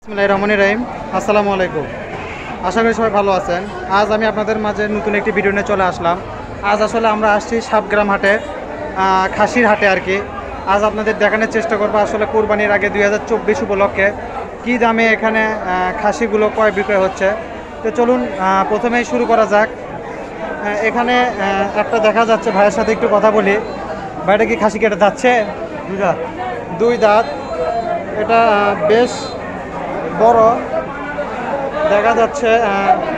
বিসমিল্লাহির রহমানির রহিম। আসসালামু আলাইকুম। আশা করি সবাই ভালো আছেন। আজ আমি আপনাদের মাঝে নতুন একটি ভিডিও নিয়ে চলে আসলাম। আজ আসলে আমরা আসছি সাবগ্রাম হাটে, খাসির হাটে আর কি। আজ আপনাদের দেখানোর চেষ্টা করবো আসলে কোরবানির আগে 2024 উপলক্ষে কী দামে এখানে খাসিগুলো ক্রয় বিক্রয় হচ্ছে। তো চলুন প্রথমেই শুরু করা যাক। এখানে একটা দেখা যাচ্ছে, ভাইয়ের সাথে একটু কথা বলি। ভাইটা কি খাসি কেটে যাচ্ছে? দুই দাঁত। এটা বেশ বড় দেখা যাচ্ছে,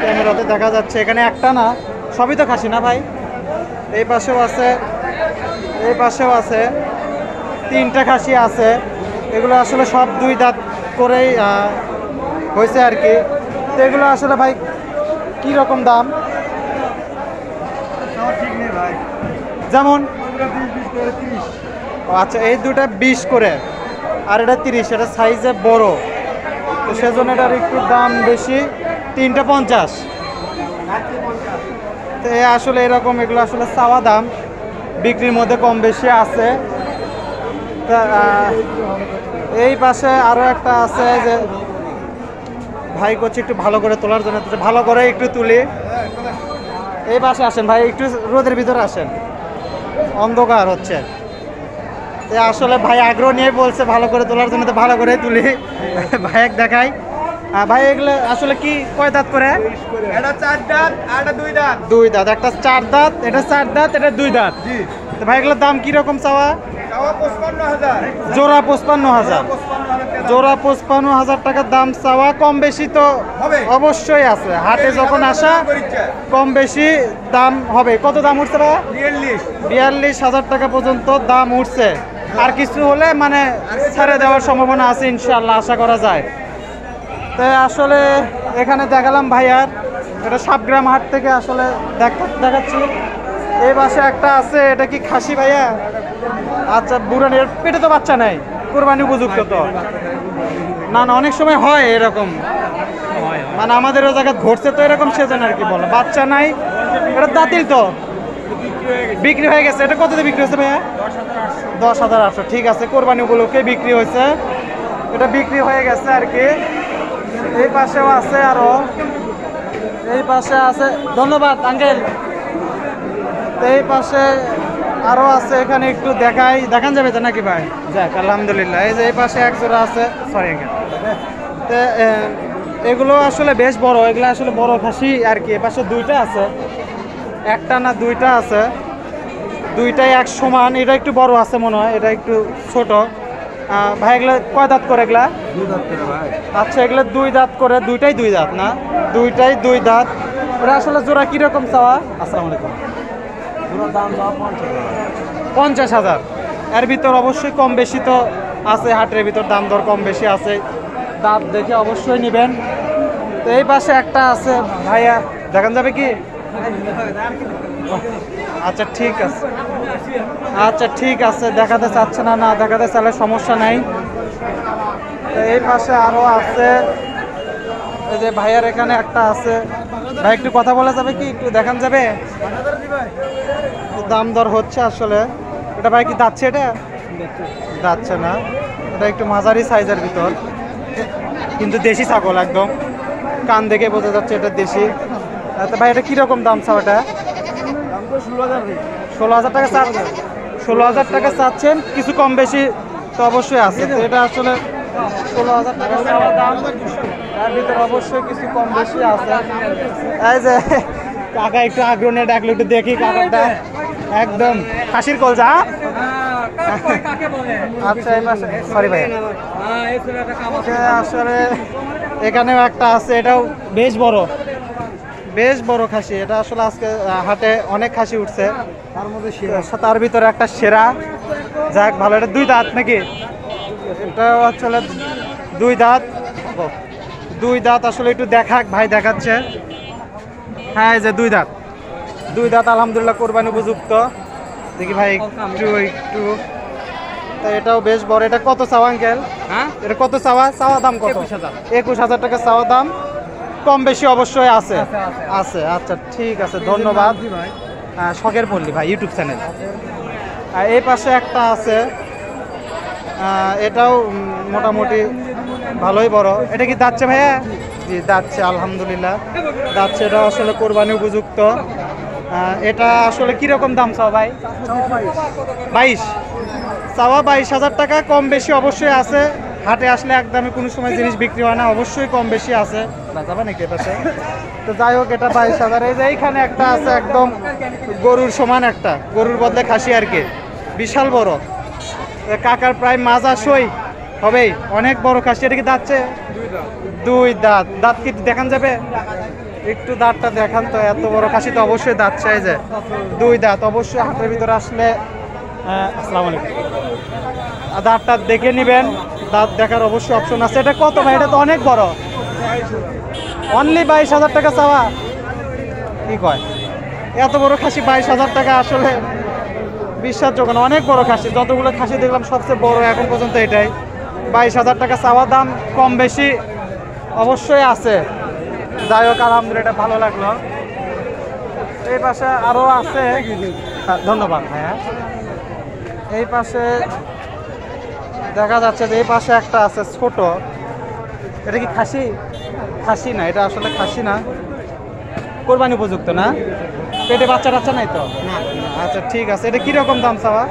ক্যামেরাতে দেখা যাচ্ছে। এখানে একটা না, সবই তো খাসি না ভাই? এই পাশেও আছে, এই পাশেও আছে, তিনটা খাসি আছে। এগুলো আসলে সব দুই দাঁত করেই হয়েছে আর কি। তো এগুলো আসলে ভাই কি রকম দাম? ঠিক নেই ভাই, যেমন 20 করে 30। আচ্ছা, এই দুটা 20 করে আর এটা 30। এটা সাইজে বড়, তো সেজন্য এটার একটু দাম বেশি। 3টা 50। তো আসলে এরকম এগুলো আসলে চাওয়া দাম, বিক্রির মধ্যে কম বেশি আছে। তা এই পাশে আরও একটা আছে, যে ভাই করছে একটু ভালো করে তোলার জন্য, ভালো করে একটু তুলি। এই পাশে আসেন ভাই, একটু রোদের ভিতরে আসেন, অন্ধকার হচ্ছে। আসলে ভাই আগ্রহ নিয়ে বলছে ভালো করে তোলার জন্য, তো ভালো করে তুলি। ভাই এক দেখাই। ভাই এগুলো আসলে কি কয় দাঁত করে? এটা 4 দাঁত আর এটা 2 দাঁত। 2 দাঁত। একটা 4 দাঁত, এটা 4 দাঁত, এটা 2 দাঁত। জি, তো ভাই এগুলোর দাম কিরকম চাওয়া? চাওয়া 55,000। জোড়া 55,000। জোড়া 55,000 টাকার দাম চাওয়া। কম বেশি তো হবে, অবশ্যই আছে। হাটে যখন আসা কম বেশি দাম হবে। কত দাম উঠছে ভাই? 42,000 টাকা পর্যন্ত দাম উঠছে। আর কিছু হলে মানে ছেড়ে দেওয়ার সম্ভাবনা আছে ইনশাআল্লাহ, আশা করা যায়। তাই আসলে এখানে দেখালাম ভাইয়ার, এটা সাবগ্রাম হাট থেকে আসলে দেখাচ্ছি। এই পাশে একটা আছে, এটা কি খাসি ভাইয়া? আচ্ছা, বুড়ানির পেটে তো বাচ্চা নেই, কোরবানি উপযুক্ত তো না? না, অনেক সময় হয় এরকম, মানে আমাদেরও জায়গায় ঘটছে তো এরকম, সেজন্য আর কি বলো, বাচ্চা নাই। এটা দাঁতিল তো বিক্রি হয়ে গেছে। এটা কত দিয়ে বিক্রি হয়েছে ভাইয়া? 10,800। ঠিক আছে, কোরবানি উপলক্ষে বিক্রি হয়েছে, এটা বিক্রি হয়ে গেছে আর কি। এই পাশেও আছে আরো, এই পাশে আছে। ধন্যবাদ আঙ্কেল। এই পাশে আরো আছে, এখানে একটু দেখান যাবে তো নাকি ভাই? যাক আলহামদুলিল্লাহ। এই যে এই পাশে এক জোড়া আছে, সরি আঙ্কেল। তো এগুলো আসলে বেশ বড়, এগুলো আসলে বড় খাসি আর কি। এ পাশে 2টা আছে, একটা না 2টা আছে, 2টাই এক সমান। এটা একটু বড় আছে মনে হয়, এটা একটু ছোট। ভাই এগুলো কয় দাঁত করে এগুলা? 2 দাঁত করে ভাই। আচ্ছা, এগুলো 2 দাঁত করে। 2টাই 2 দাঁত না? 2টাই 2 দাঁত। এটা আসলে জোড়া কিরকম চাওয়া? আসসালামু আলাইকুম। পুরো দাম দাও 50,000। এর ভিতর অবশ্যই কম বেশি তো আছে, হাটের ভিতর দাম দর কম বেশি আছে, দাঁত দেখে অবশ্যই নেবেন। তো এই পাশে একটা আছে ভাইয়া, দেখান যাবে কি? আচ্ছা ঠিক আছে, আচ্ছা ঠিক আছে। দেখাতে চাচ্ছে না? না দেখাতে চাইলে সমস্যা নাই। তো এই পাশে আরো আছে, এই যে ভাইয়ার এখানে একটা আছে। ভাই একটু কথা বলা যাবে কি? একটু দেখান যাবে? দাম দর হচ্ছে আসলে। এটা ভাই কি যাচ্ছে? এটা যাচ্ছে না, এটা একটু মাঝারি সাইজের ভিতর, কিন্তু দেশি ছাগল একদম, কান দেখে বোঝা যাচ্ছে এটা দেশি। তো ভাই এটা কিরকম দাম চাও? এটা 16,000 টাকা চাচ্ছেন। 16,000 টাকা চাচ্ছেন, কিছু কম বেশি তো অবশ্যই আছে। তো এটা আসলে 16,000 টাকা চাওয়া দাম, তার ভিতরে অবশ্যই কিছু কম বেশি আছে। এই যে কাকা একটু আগ্রহ নিয়ে ডাকলো, একটু দেখি কাকাটা একদম খাসির কলজা। আচ্ছা, এই পাশে সরি ভাই, আসলে এখানেও একটা আছে, এটাও বেশ বড়, বেশ বড় খাসি। এটা আসলে আজকে হাটে অনেক খাসি উঠছে, তার ভিতরে একটা সেরা। যাক ভালো। এটা 2 দাঁত নাকি? এটা আসলে 2 দাঁত। 2 দাঁত আসলে একটু দেখাক ভাই, দেখাচ্ছে। হ্যাঁ, এই যে 2 দাঁত। 2 দাঁত আলহামদুলিল্লাহ কোরবানি উপযুক্ত। দেখি ভাই একটু একটু। তো এটাও বেশ বড়। এটা কত চাওয়া আঙ্কেল? হ্যাঁ, এটা কত চাওয়া? চাওয়া দাম কত? 21,000 টাকা চাওয়া দাম। কম বেশি অবশ্যই আছে, আছে। আচ্ছা ঠিক আছে, ধন্যবাদ। শখের পল্লী ভাই ইউটিউব চ্যানেল। এই পাশে একটা আছে, এটাও মোটামুটি ভালোই বড়। এটা কি দাচ্ছে ভাইয়া? জি দাচ্ছে, আলহামদুলিল্লাহ দাচ্ছে। এটা আসলে কোরবানি উপযুক্ত। এটা আসলে কিরকম দাম চাও ভাই? 22 চাওয়া 22,000 টাকা। কম বেশি অবশ্যই আছে, হাটে আসলে একদমই কোনো সময় জিনিস বিক্রি হয় না, অবশ্যই কম বেশি আছে। যাবে নাকি পাশে? তো যাই হোক, এটা 22,000। এই যে এইখানে একটা আছে একদম গরুর সমান, একটা গরুর বদলে খাসি আর কি, বিশাল বড়। কাকার প্রায় মাজাশই হবেই, অনেক বড় খাসি। এটা কি দাচ্ছে? 2 দাঁত। দাঁত কি দেখান যাবে? একটু দাঁতটা দেখান তো, এত বড় খাসি তো অবশ্যই দাঁত চাই যে 2 দাঁত। অবশ্যই হাটের ভিতরে আসলে আসসালামু আলাইকুম, দাঁতটা দেখে নেবেন, দাঁত দেখার অবশ্যই অপশন আছে। এটা কত ভাই? এটা তো অনেক বড়। অনলি 22,000 টাকা চাওয়া? কি কয়, এত বড় খাসি 22,000 টাকা আসলে বিশ্বাসযোগ্য না। অনেক বড় খাসি, যতগুলো খাসি দেখলাম সবচেয়ে বড় এখন পর্যন্ত এটাই। 22,000 টাকা চাওয়া দাম, কম বেশি অবশ্যই আছে। যাই হোক, আলহামদুলিল্লাহ এটা ভালো লাগলো। এই পাশে আরও আছে। ধন্যবাদ ভাইয়া। এই পাশে দেখা যাচ্ছে যে এই পাশে একটা আছে ছোট। এটা কি খাসি? খাসি না, এটা আসলে খাসি না, কোরবানি উপযুক্ত না। পেটে বাচ্চা টাচ্চা নাই তো? আচ্ছা ঠিক আছে। এটা কিরকম দাম চাওয়া?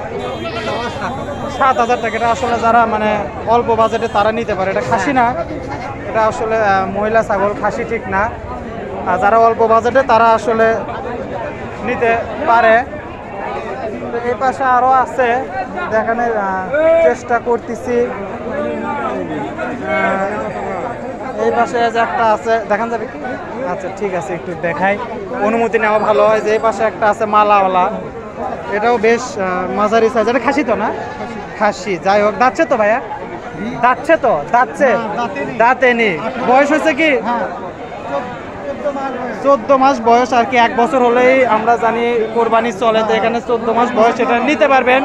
7,000 টাকা। এটা আসলে যারা মানে অল্প বাজেটে তারা নিতে পারে। এটা খাসি না, এটা আসলে মহিলা ছাগল, খাসি ঠিক না। আর যারা অল্প বাজেটে তারা আসলে নিতে পারে। তো এই পাশে আরও আছে, দেখানোর চেষ্টা করতেছি। এই পাশে যে একটা আছে, দেখান যাবে কি? আচ্ছা ঠিক আছে, একটু দেখাই, অনুমতি নেওয়া ভালো হয়। যে এই পাশে একটা আছে মালাওয়ালা, এটাও বেশ মাঝারি সাইজ। এটা খাসি তো না? খাসি। যাই হোক, দাচ্ছে তো ভাইয়া? দাচ্ছে তো? দাচ্ছে, দাঁতে নি। বয়স হয়েছে কি? 14 মাস বয়স আর কি। 1 বছর হলেই আমরা জানি কোরবানি চলে, তো এখানে 14 মাস বয়স। এটা নিতে পারবেন,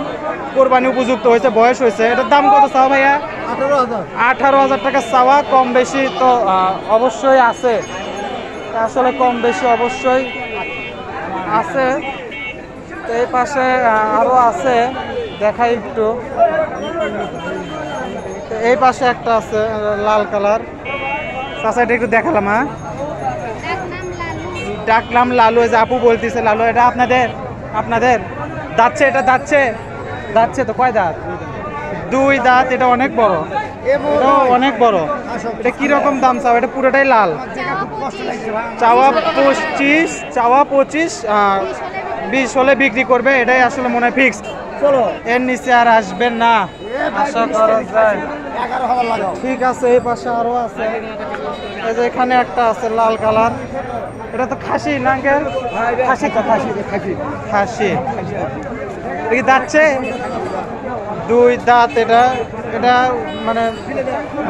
কোরবানি উপযুক্ত হয়েছে, বয়স হয়েছে। এটার দাম কত চাওয়া ভাইয়া? 18,000 টাকা চাওয়া। কম বেশি তো অবশ্যই আছে, আসলে কম বেশি অবশ্যই আছে। তো এই পাশে আরও আছে, দেখাই একটু। এই পাশে একটা আছে লাল কালার। চাচা এটা একটু দেখালাম। হ্যাঁ, ডাকলাম লালু। যে আপু বলতেছে লালু, এটা আপনাদের? আপনাদের দাচ্ছে? এটা দাচ্ছে? দাচ্ছে তো। কয় দাঁত? 2 দাঁত। এটা অনেক বড়, এটাও অনেক বড়। এটা কিরকম দাম চাও? এটা পুরোটাই লাল। চাওয়া 25, চাওয়া 25, 20 হলে বিক্রি করবে, এটাই আসলে মনে হয় ফিক্সড। এর নিচে আর আসবেন না, আশা করা যায়। ঠিক আছে। এই পাশে আরো আছে, এই যে এখানে একটা আছে লাল কালার। এটা তো খাসি না? খাসি তো? খাসি, খাসি, খাসি। এটা কি দাচ্ছে? 2 দাঁত। এটা এটা মানে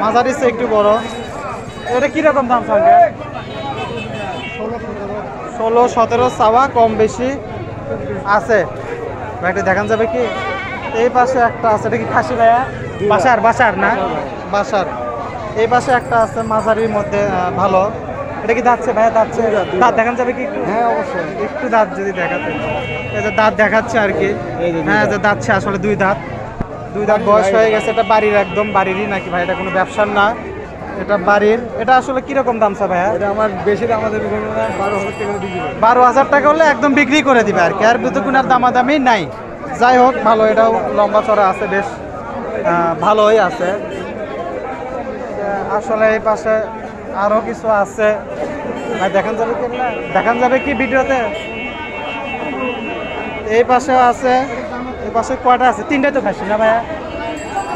মাঝারি চেয়ে একটু বড়। এটা কিরকম দাম সঙ্গে? 16-17 চাওয়া, কম বেশি আছে। একটা দেখান যাবে কি? এই পাশে একটা আছে। এটা কি খাসি ভাইয়া? বাসার? বাসার না, বাসার। এই পাশে একটা আছে মাঝারির মধ্যে, ভালো। এটা কি দাচ্ছে ভাইয়া? দাচ্ছে। দাঁত দেখান যাবে কি? হ্যাঁ অবশ্যই, একটু দাঁত যদি দেখাতে। এই যে দাঁত দেখাচ্ছে আর কি। হ্যাঁ, যে দাঁতছে আসলে 2 দাঁত। 2 দাঁত বয়স হয়ে গেছে। এটা বাড়ির, একদম বাড়িরই নাকি ভাই? এটা কোনো ব্যবসার না, এটা বাড়ির। এটা আসলে কিরকম দাম স্যার ভাইয়া? এটা আমার বেশি দাম, আমাদের 12,000 টাকা বিক্রি করে। 12,000 টাকা হলে একদম বিক্রি করে দিবে আর কি, আর ভিতরে কোনো আর দামাদামি নাই। যাই হোক, ভালো। এটাও লম্বা চড়া আছে, বেশ ভালোই আছে। আসলে এই পাশে আরও কিছু আছে ভাই, দেখান যাবে কি? দেখান যাবে কি ভিডিওতে? এই পাশেও আছে। এই পাশে কয়টা আছে? 3টাই তো খাসি না ভাইয়া?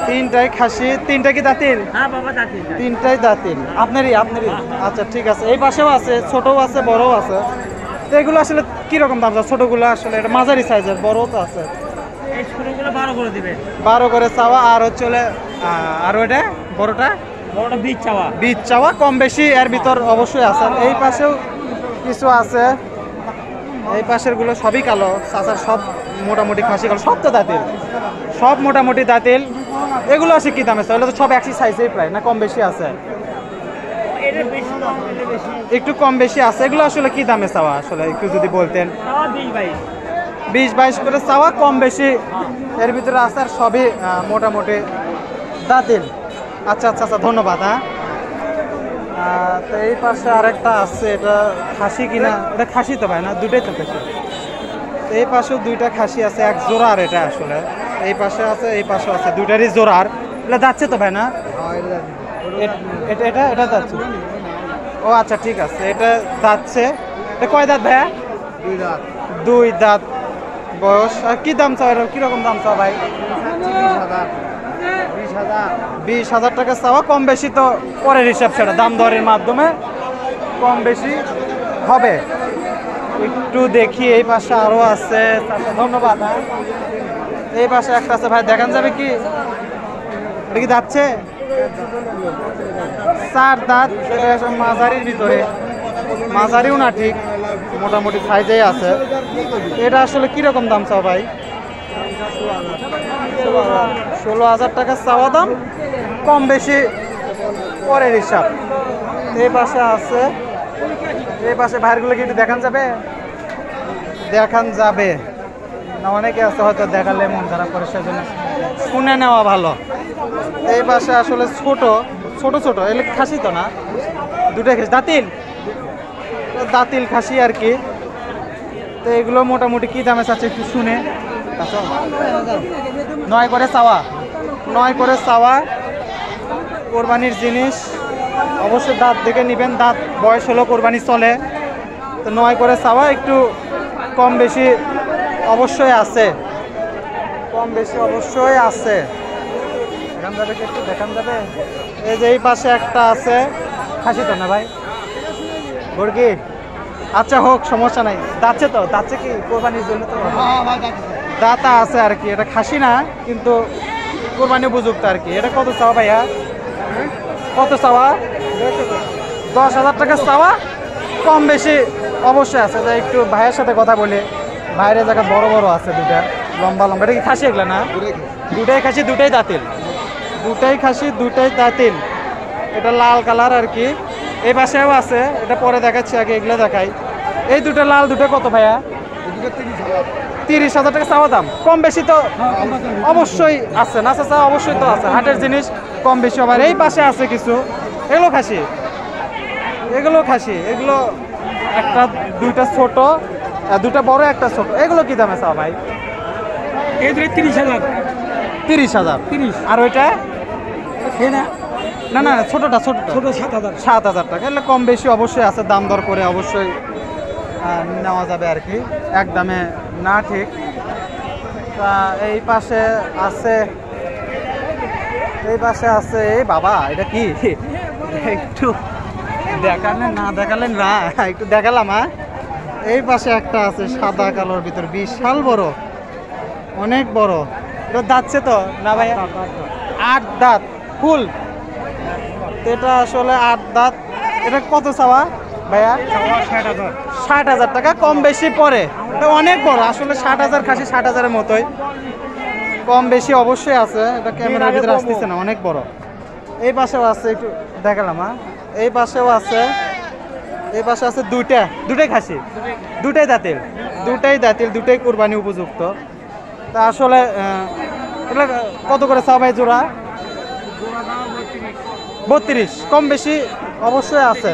3টাই খাসি। 3টা কি দাঁতিল? হ্যাঁ বাবা, দাঁতিল। 3টাই দাঁতিল। আপনারই? আপনারই। আচ্ছা ঠিক আছে। এই পাশেও আছে, ছোটও আছে, বড়ও আছে। তো এগুলো আসলে কিরকম দাম? ছোটগুলো আসলে এটা মাঝারি সাইজের, বড়ও তো আছে। এই ছোটগুলো 12 করে দিবে। 12 করে চাওয়া। আর হচ্ছে আর ওইটা বড়টা? বড়টা 20 চাওয়া। 20 চাওয়া, কম বেশি এর ভিতর অবশ্যই আছে। এই পাশেও কিছু আছে। এই পাশের গুলো সবই কালো। চাচার সব মোটামুটি খাসি কালো, সব তো দাঁতিল, সব মোটামুটি দাঁতিল। এগুলো আছে কি দামে? এগুলো তো সব একই সাইজেই প্রায়, না কম বেশি আছে? এটা বেশি দাম, এটা বেশি। একটু কম বেশি আছে। এগুলো আসলে কি দামে চাওয়া আসলে একটু যদি বলতেন? চাওয়া 20-22। 20-22 করে চাওয়া, কম বেশি এর ভিতরে আছে। আর সবই মোটামুটি দাঁতিল। আচ্ছা আচ্ছা আচ্ছা, ধন্যবাদ। হ্যাঁ, তো এই পাশে আরেকটা আছে, এটা খাসি কিনা? এটা খাসি তো ভাই না? দুটোই তো খাসি। তো এই পাশেও দুইটা খাসি আছে, এক জোড়ার এটা আসলে। এই পাশে আছে, এই পাশে আছে, দুইটারই জোড়ার। এটা যাচ্ছে তো ভাই না? এটা এটা এটা যাচ্ছে। ও আচ্ছা ঠিক আছে, এটা যাচ্ছে। এটা কয় দাঁত ভাইয়া? 2 দাঁত। 2 দাঁত বয়স। আর কি দাম চাও? এটা কিরকম দাম চাও ভাই? 20,000 টাকা চাওয়া। কম বেশি তো পরের হিসাব, সেটা দাম দরের মাধ্যমে কম বেশি হবে। একটু দেখি, এই পাশে আরো আছে। আচ্ছা, ধন্যবাদ। হ্যাঁ, এই পাশে একটা আছে ভাই, দেখান যাবে কি? এটা কি যাচ্ছে? 4 দাঁত। এটা মাঝারির ভিতরে, মাঝারিও না ঠিক, মোটামুটি সাইজেই আছে। এটা আসলে কিরকম দাম চাও ভাই? 16,000 টাকা চাওয়া দাম, কম বেশি পরের হিসাব। এই পাশে আছে, এই পাশে ভাইয়েরগুলো কি একটু দেখান যাবে? দেখান যাবে না, অনেকে আছে হয়তো দেখালে মন খারাপ করে, সেজন্য শুনে নেওয়া ভালো। এই পাশে আসলে ছোট ছোট ছোট, এগুলো খাসি তো না? দুটাই খাসি, দাঁতিল দাঁতিল খাসি আর কি। তো এগুলো মোটামুটি কি দামে চাচ্ছে একটু শুনে। 9 করে চাওয়া, 9 করে চাওয়া। কোরবানির জিনিস অবশ্যই দাঁত দেখে নেবেন, দাঁত বয়স হলো, কোরবানি চলে। তো 9 করে চাওয়া, একটু কম বেশি অবশ্যই আছে, কম বেশি অবশ্যই আছে। দেখান যাবে কি একটু? দেখান যাবে। এই যে এই পাশে একটা আছে, খাসি তো না ভাই? মুরগি? আচ্ছা হোক, সমস্যা নাই। দাঁতছে তো? দাঁতছে কি কোরবানির জন্য? তো দাঁতা আছে আর কি। এটা খাসি না, কিন্তু কোরবানি উপযুক্ত আর কি। এটা কত চাওয়া ভাইয়া? কত চাওয়া? 10,000 টাকা চাওয়া, কম বেশি অবশ্যই আছে। যে একটু ভাইয়ের সাথে কথা বলে, ভাইয়ের জায়গা বড় বড় আছে দুটা, লম্বা লম্বা। এটা কি খাসি এগুলা না? দুটাই খাসি, দুটাই দাঁতিল। দুটাই খাসি, দুটাই দাঁতিল। এটা লাল কালার আর কি। এই পাশেও আছে, এটা পরে দেখাচ্ছি, আগে এগুলো দেখাই। এই দুটো লাল, দুটো কত ভাইয়া? 30,000 টাকা চাওয়া দাম, কম বেশি তো অবশ্যই আছে না চাচা? অবশ্যই তো আছে, হাটের জিনিস কম বেশি। আবার এই পাশে আছে কিছু, এগুলো খাসি, এগুলো খাসি। এগুলো একটা দুইটা ছোট, দুটা বড়, একটা ছোট। এগুলো কি দামে চাও ভাই? এই 30,000। 30,000। 30। আর ওইটা? না না, ছোটটা, ছোটটা ছোট 7,000। 7,000 টাকা। এগুলো কম বেশি অবশ্যই আছে, দাম দর করে অবশ্যই নেওয়া যাবে আর কি, একদমে না ঠিক। তা এই পাশে আছে, এই পাশে আছে। এই বাবা, এটা কি? একটু দেখালেন না? দেখালেন না, একটু দেখালাম। হ্যাঁ, এই পাশে একটা আছে সাদা কালোর ভিতর, বিশাল বড়, অনেক বড়। এটা যাচ্ছে তো না ভাইয়া? 8 দাঁত ফুল। এটা আসলে 8 দাঁত। এটা কত চাওয়া ভাইয়া? 60,000 টাকা, কম বেশি পরে। এটা অনেক বড় আসলে, 60,000 খাসি 60,000-এর মতোই, কম বেশি অবশ্যই আছে। এটা ক্যামেরার ভিতরে আসতেছে না, অনেক বড়। এই পাশেও আছে, একটু দেখালাম। হ্যাঁ, এই পাশেও আছে, এই পাশে আছে দুইটা, দুটাই খাসি, দুটাই দাঁতিল, দুটাই দাঁতিল, দুটাই কুরবানি উপযুক্ত। তা আসলে এগুলো কত করে চাও ভাই জোড়া? 32। কম বেশি অবশ্যই আছে,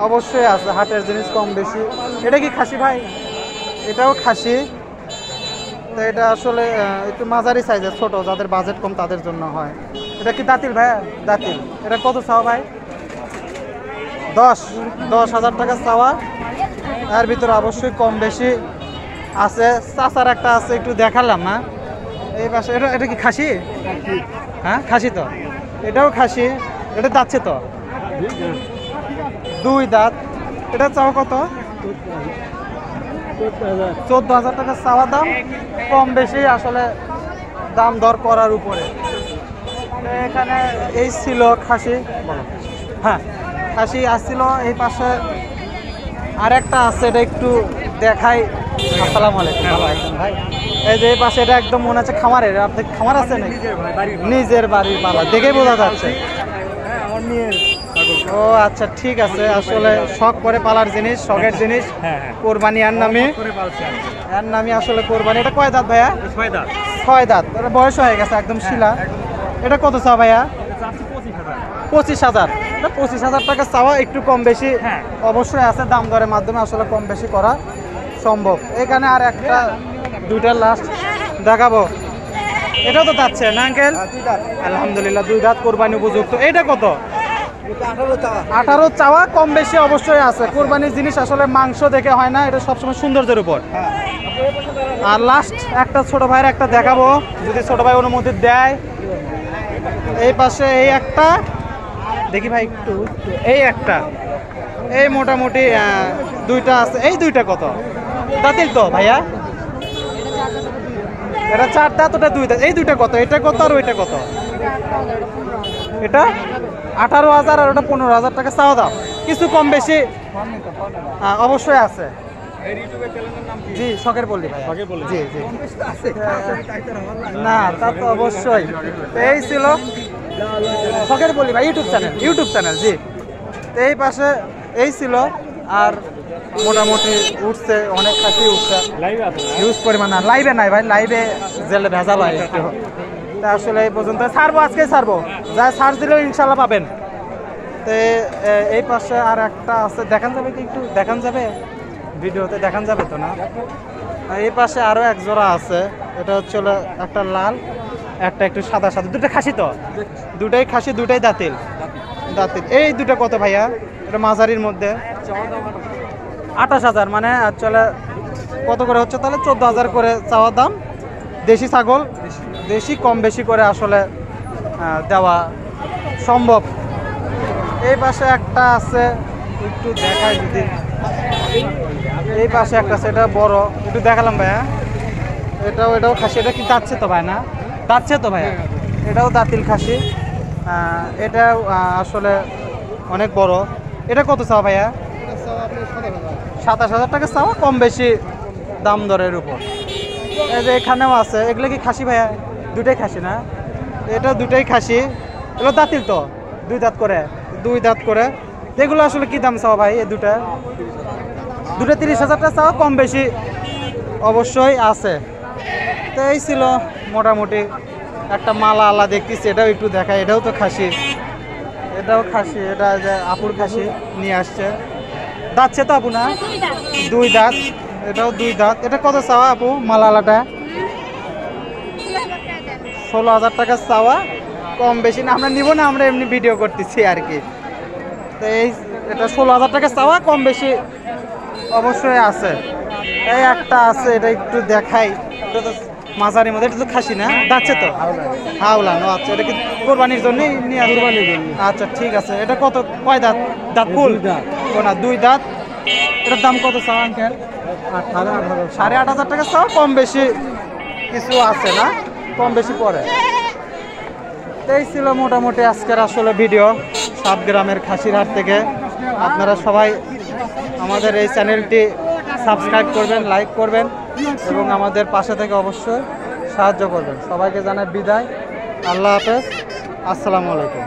অবশ্যই আছে, হাটের জিনিস কম বেশি। এটা কি খাসি ভাই? এটাও খাসি। তো এটা আসলে একটু মাঝারি সাইজের, ছোট, যাদের বাজেট কম তাদের জন্য হয়। এটা কি দাঁতিল ভাইয়া? দাঁতিল। এটা কত চাও ভাই? 10,000 টাকা চাওয়া। এর ভিতরে অবশ্যই কম বেশি আছে। চাচার একটা আছে, একটু দেখালাম। না এই পাশে এটা, এটা কি খাসি? হ্যাঁ, খাসি তো। এটাও খাসি। এটা যাচ্ছে তো? 2 দাঁত। এটা চাওয়া কত? 14,000 টাকা চাওয়া দাম, কম বেশি আসলে দাম দর করার উপরে। এখানে এই ছিল খাসি। হ্যাঁ, খাসি আসছিল। এই পাশে আরেকটা আছে, এটা একটু দেখাই। আসসালামু আলাইকুম, ভালো আছেন ভাই? এই যে এই পাশে, এটা একদম মনে হচ্ছে খামারের। আপনি খামার আছে নাকি? নিজের বাড়ির পালা, দেখেই বোঝা যাচ্ছে। ও আচ্ছা, ঠিক আছে। আসলে শখ করে পালার জিনিস, শখের জিনিস, কোরবানি এর নামে, এর নামে আসলে কোরবানি। এটা কয় দাঁত ভাইয়া? 6 দাঁত। 6 দাঁত। এটা বয়স হয়ে গেছে একদম শিলা। এটা কত চাও ভাইয়া? 25,000। 25,000 টাকা চাওয়া, একটু কম বেশি হ্যাঁ। অবশ্যই আছে, দাম দরের মাধ্যমে আসলে কম বেশি করা সম্ভব। এখানে আর একটা দুইটা লাস্ট দেখাবো, এটাও তো যাচ্ছে না আঙ্কেল? আলহামদুলিল্লাহ 2 দাঁত, কোরবানি উপযুক্ত। এটা কত? 18 চাওয়া, কম বেশি অবশ্যই আছে। কোরবানির জিনিস আসলে মাংস দেখে হয় না, এটা সবসময় সৌন্দর্যের উপর। আর লাস্ট একটা ছোট ভাইয়ের একটা দেখাবো, যদি ছোট ভাই অনুমতি দেয়। এই পাশে এই একটা দেখি ভাই, একটু এই একটা, এই মোটামুটি দুইটা আছে। এই দুইটা কত দাঁতিল তো ভাইয়া? এটা 4 দাঁত, ওটা 2 দাঁত। এই দুইটা কত? এটা কত আর ওইটা কত? এটা 18,000 আর ওটা 15,000 টাকা চাওয়া দাম। কিছু কম বেশি অবশ্যই আছে। জি, শখের পল্লী ভাই। জি জি, না তা তো অবশ্যই। এই ছিল শখের পল্লী ভাই ইউটিউব চ্যানেল। জি, এই পাশে এই ছিল। আর মোটামুটি উঠছে, অনেক খাসি উঠছে, হিউজ পরিমাণ। না লাইভে নাই ভাই, লাইভে জেলে ভেজাল হয় একটু। তা আসলে এই পর্যন্ত ছাড়বো, আজকে ছাড়বো, যা ছাড় দিলেও ইনশাল্লাহ পাবেন। তো এই পাশে আর একটা আছে, দেখান যাবে কি? একটু দেখান যাবে, ভিডিওতে দেখান যাবে তো না? এই পাশে আরো এক জোড়া আছে, এটা হচ্ছে একটা লাল, একটা একটু সাদা সাদা। দুটো খাসি তো? দুটাই খাসি, দুটাই দাঁতিল। এই দুটো কত ভাইয়া? এটা মাঝারির মধ্যে 28,000, মানে চলে কত করে হচ্ছে তাহলে? 14,000 করে চাওয়া দাম। দেশি ছাগল, দেশি, কম বেশি করে আসলে দেওয়া সম্ভব। এই পাশে একটা আছে, একটু দেখাই যদি। এই পাশে একটা আছে, এটা বড়, একটু দেখালাম ভাইয়া। এটাও খাসি। এটা কি দাঁতছে তো ভাই? না দাঁতছে তো ভাইয়া? এটাও দাঁতিল খাসি। এটা আসলে অনেক বড়। এটা কত চাওয়া ভাইয়া? 27,000 টাকা চাওয়া, কম বেশি দাম দরের উপর। এই যে এখানেও আছে, এগুলো কি খাসি ভাইয়া? দুটাই খাসি না? এটা দুটাই খাসি। এগুলো দাঁতিল তো? 2 দাঁত করে। এগুলো আসলে কি দাম চাওয়া ভাই? এই দুটা 30,000 টাকা চাওয়া, কম বেশি অবশ্যই আছে। তো এই ছিল মোটামুটি। একটা মালা আলা দেখতেছি, এটাও একটু দেখায়। এটাও তো খাসি, এটাও খাসি। এটা যে আপুর খাসি নিয়ে আসছে, দাঁতছে তো আপু? না 2 দাঁত, এটাও 2 দাঁত। এটা কত চাওয়া আপু মালা আলাটা? 16,000 টাকা চাওয়া, কম বেশি না। আমরা নিব না, আমরা এমনি ভিডিও করতেছি আর কি। তো এটা 16,000 টাকা চাওয়া, কম বেশি অবশ্যই আছে। এই একটা আছে, এটা একটু দেখাই। এটা তো মাঝারির মধ্যে, এটা তো খাসি না? দাঁতছে তো? হাওলানো। আচ্ছা, এটা কি কোরবানির জন্য নিয়ে আসবে? আচ্ছা ঠিক আছে। এটা কত, কয় দাঁত? ফুল না 2 দাঁত। এটার দাম কত চাওয়া আঙ্কেল? 8,500 টাকা চাওয়া, কম বেশি কিছু আছে না? কম বেশি পড়ে। এই ছিল মোটামুটি আজকের আসলে ভিডিও সাতগ্রামের খাসির হাট থেকে। আপনারা সবাই আমাদের এই চ্যানেলটি সাবস্ক্রাইব করবেন, লাইক করবেন এবং আমাদের পাশে থেকে অবশ্যই সাহায্য করবেন। সবাইকে জানাই বিদায়। আল্লাহ হাফেজ, আসসালামু আলাইকুম।